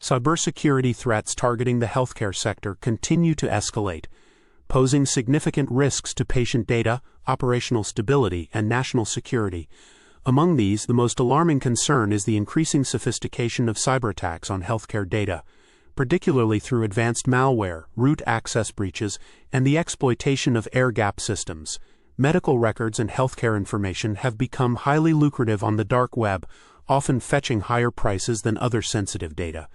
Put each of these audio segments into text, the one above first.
Cybersecurity threats targeting the healthcare sector continue to escalate, posing significant risks to patient data, operational stability, and national security. Among these, the most alarming concern is the increasing sophistication of cyberattacks on healthcare data, particularly through advanced malware, root access breaches, and the exploitation of air-gap systems. Medical records and healthcare information have become highly lucrative on the dark web, often fetching higher prices than other sensitive data.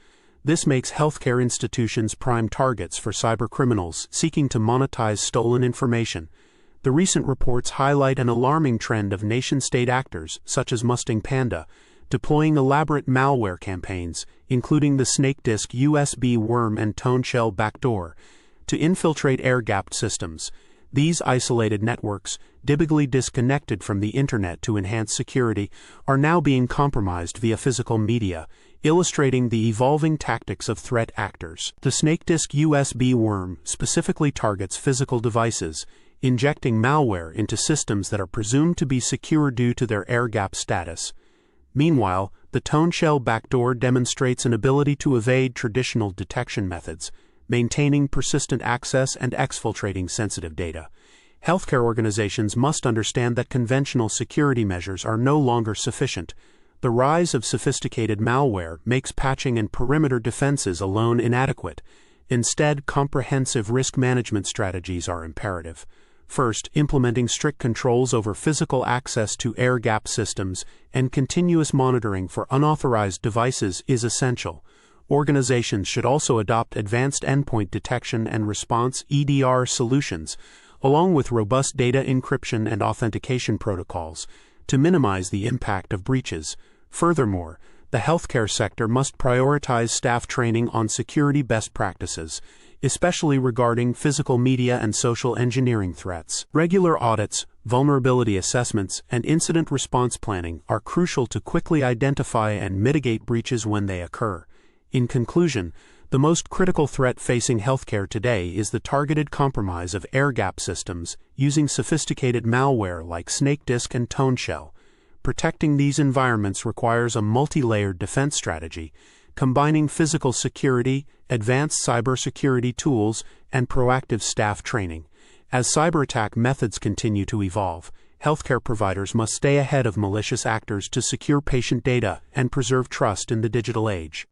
This makes healthcare institutions prime targets for cybercriminals seeking to monetize stolen information. The recent reports highlight an alarming trend of nation-state actors, such as Mustang Panda, deploying elaborate malware campaigns, including the snake disk USB worm and tone shell backdoor, to infiltrate air-gapped systems. These isolated networks, typically disconnected from the internet to enhance security, are now being compromised via physical media, illustrating the evolving tactics of threat actors. The snake disk USB worm specifically targets physical devices, injecting malware into systems that are presumed to be secure due to their air-gap status. Meanwhile, the tone shell backdoor demonstrates an ability to evade traditional detection methods, maintaining persistent access and exfiltrating sensitive data. Healthcare organizations must understand that conventional security measures are no longer sufficient. The rise of sophisticated malware makes patching and perimeter defenses alone inadequate. Instead, comprehensive risk management strategies are imperative. First, implementing strict controls over physical access to air-gap systems and continuous monitoring for unauthorized devices is essential. Organizations should also adopt advanced endpoint detection and response (EDR) solutions, along with robust data encryption and authentication protocols, to minimize the impact of breaches. Furthermore, the healthcare sector must prioritize staff training on security best practices, especially regarding physical media and social engineering threats. Regular audits, vulnerability assessments, and incident response planning are crucial to quickly identify and mitigate breaches when they occur. In conclusion, the most critical threat facing healthcare today is the targeted compromise of air-gap systems using sophisticated malware like snake disk and tone shell. Protecting these environments requires a multi-layered defense strategy, combining physical security, advanced cybersecurity tools, and proactive staff training. As cyberattack methods continue to evolve, healthcare providers must stay ahead of malicious actors to secure patient data and preserve trust in the digital age.